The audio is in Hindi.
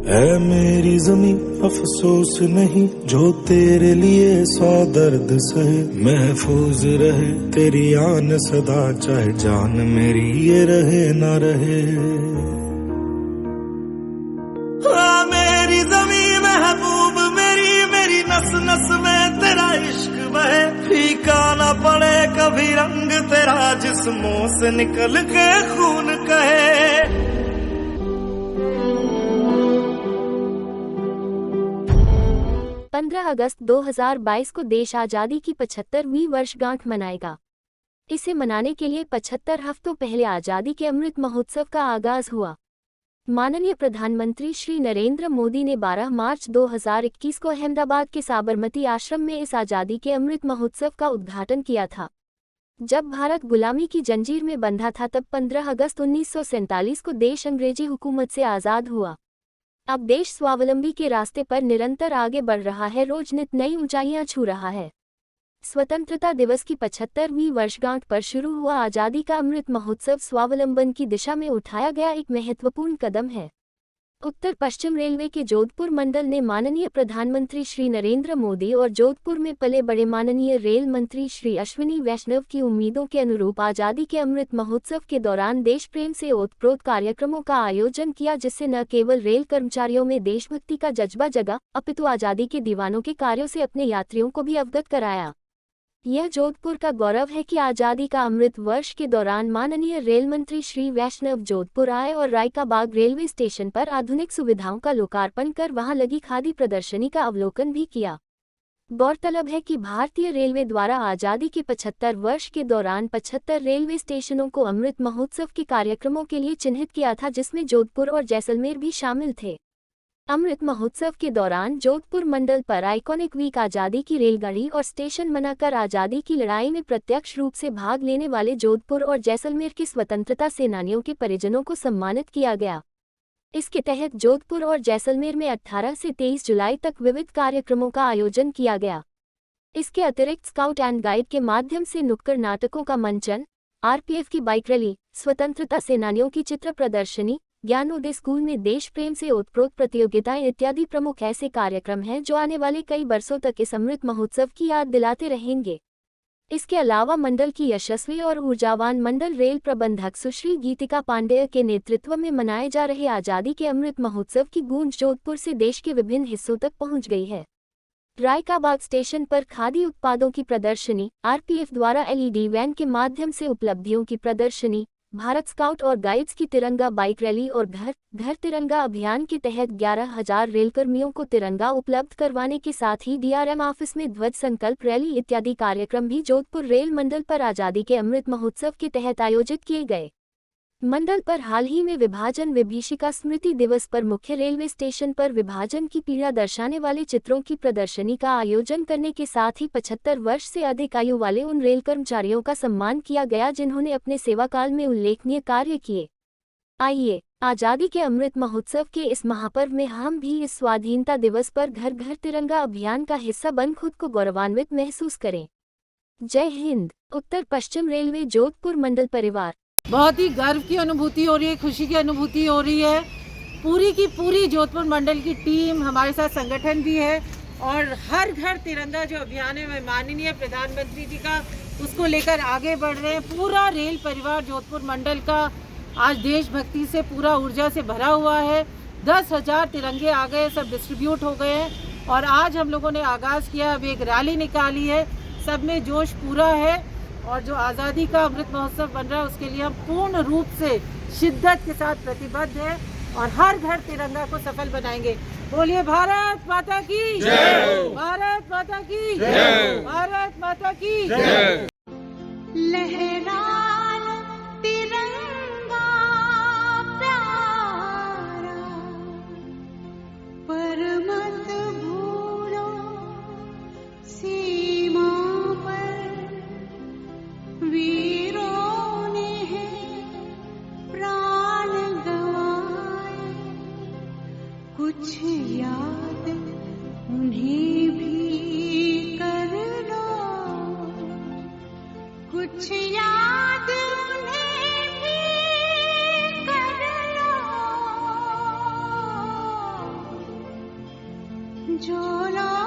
है मेरी जमीं अफसोस नहीं जो तेरे लिए 100 दर्द सहे, महफूज रहे तेरी आन सदा चाहे जान मेरी ये रहे ना रहे। मेरी जमीं महबूब मेरी, मेरी नस नस में तेरा इश्क बहे, फीका ना पड़े कभी रंग तेरा जिस्मों से निकल के खून कहे। 15 अगस्त 2022 को देश आज़ादी की 75वीं वर्षगांठ मनाएगा। इसे मनाने के लिए 75 हफ्तों पहले आज़ादी के अमृत महोत्सव का आगाज हुआ। माननीय प्रधानमंत्री श्री नरेंद्र मोदी ने 12 मार्च 2021 को अहमदाबाद के साबरमती आश्रम में इस आज़ादी के अमृत महोत्सव का उद्घाटन किया था। जब भारत गुलामी की जंजीर में बंधा था तब 15 अगस्त 1947 को देश अंग्रेजी हुकूमत से आज़ाद हुआ। अब देश स्वावलंबी के रास्ते पर निरंतर आगे बढ़ रहा है, रोज नित नई ऊंचाइयां छू रहा है। स्वतंत्रता दिवस की 75वीं वर्षगांठ पर शुरू हुआ आज़ादी का अमृत महोत्सव स्वावलंबन की दिशा में उठाया गया एक महत्वपूर्ण कदम है। उत्तर पश्चिम रेलवे के जोधपुर मंडल ने माननीय प्रधानमंत्री श्री नरेंद्र मोदी और जोधपुर में पले बड़े माननीय रेल मंत्री श्री अश्विनी वैष्णव की उम्मीदों के अनुरूप आज़ादी के अमृत महोत्सव के दौरान देश प्रेम से ओतप्रोत कार्यक्रमों का आयोजन किया, जिससे न केवल रेल कर्मचारियों में देशभक्ति का जज्बा जगा अपितु आज़ादी के दीवानों के कार्यों से अपने यात्रियों को भी अवगत कराया। यह जोधपुर का गौरव है कि आज़ादी का अमृत वर्ष के दौरान माननीय रेल मंत्री श्री वैष्णव जोधपुर आए और रायका बाग रेलवे स्टेशन पर आधुनिक सुविधाओं का लोकार्पण कर वहां लगी खादी प्रदर्शनी का अवलोकन भी किया। गौरतलब है कि भारतीय रेलवे द्वारा आज़ादी के 75 वर्ष के दौरान 75 रेलवे स्टेशनों को अमृत महोत्सव के कार्यक्रमों के लिए चिन्हित किया था, जिसमें जोधपुर और जैसलमेर भी शामिल थे। अमृत महोत्सव के दौरान जोधपुर मंडल पर आइकॉनिक वीक आज़ादी की रेलगाड़ी और स्टेशन बनाकर आज़ादी की लड़ाई में प्रत्यक्ष रूप से भाग लेने वाले जोधपुर और जैसलमेर के स्वतंत्रता सेनानियों के परिजनों को सम्मानित किया गया। इसके तहत जोधपुर और जैसलमेर में 18 से 23 जुलाई तक विविध कार्यक्रमों का आयोजन किया गया। इसके अतिरिक्त स्काउट एंड गाइड के माध्यम से नुक्कड़ नाटकों का मंचन, आरपीएफ की बाइक रैली, स्वतंत्रता सेनानियों की चित्र प्रदर्शनी, ज्ञानोदय स्कूल में देश प्रेम से ओतप्रोत प्रतियोगिताएं इत्यादि प्रमुख ऐसे कार्यक्रम हैं जो आने वाले कई वर्षों तक इस अमृत महोत्सव की याद दिलाते रहेंगे। इसके अलावा मंडल की यशस्वी और ऊर्जावान मंडल रेल प्रबंधक सुश्री गीतिका पांडेय के नेतृत्व में मनाए जा रहे आज़ादी के अमृत महोत्सव की गूंज जोधपुर से देश के विभिन्न हिस्सों तक पहुंच गई है। रायका बाग स्टेशन पर खादी उत्पादों की प्रदर्शनी, आरपीएफ द्वारा एलईडी वैन के माध्यम से उपलब्धियों की प्रदर्शनी, भारत स्काउट और गाइड्स की तिरंगा बाइक रैली और घर घर तिरंगा अभियान के तहत 11,000 रेलकर्मियों को तिरंगा उपलब्ध करवाने के साथ ही डीआरएम ऑफिस में ध्वज संकल्प रैली इत्यादि कार्यक्रम भी जोधपुर रेल मंडल पर आज़ादी के अमृत महोत्सव के तहत आयोजित किए गए। मंडल पर हाल ही में विभाजन विभीषिका स्मृति दिवस पर मुख्य रेलवे स्टेशन पर विभाजन की पीड़ा दर्शाने वाले चित्रों की प्रदर्शनी का आयोजन करने के साथ ही 75 वर्ष से अधिक आयु वाले उन रेल कर्मचारियों का सम्मान किया गया जिन्होंने अपने सेवाकाल में उल्लेखनीय कार्य किए। आइए आज़ादी के अमृत महोत्सव के इस महापर्व में हम भी इस स्वाधीनता दिवस पर घर घर तिरंगा अभियान का हिस्सा बन खुद को गौरवान्वित महसूस करें। जय हिंद। उत्तर पश्चिम रेलवे जोधपुर मंडल परिवार। बहुत ही गर्व की अनुभूति हो रही है, खुशी की अनुभूति हो रही है। पूरी की पूरी जोधपुर मंडल की टीम, हमारे साथ संगठन भी है और हर घर तिरंगा जो अभियान है माननीय प्रधानमंत्री जी का, उसको लेकर आगे बढ़ रहे हैं। पूरा रेल परिवार जोधपुर मंडल का आज देशभक्ति से पूरा ऊर्जा से भरा हुआ है। 10,000 तिरंगे आ गए, सब डिस्ट्रीब्यूट हो गए हैं और आज हम लोगों ने आगाज़ किया, अब एक रैली निकाली है, सब में जोश पूरा है और जो आज़ादी का अमृत महोत्सव बन रहा है उसके लिए हम पूर्ण रूप से शिद्दत के साथ प्रतिबद्ध हैं और हर घर तिरंगा को सफल बनाएंगे। बोलिए भारत माता की जय, भारत माता की जय, भारत माता की जय। लहरा लो तिरंगा प्यारा, पर मत भूलो सीमा पर वीरों ने है प्राण गंवाए, कुछ याद उन्हें भी कर लो, कुछ याद उन्हें भी कर लो। जो ना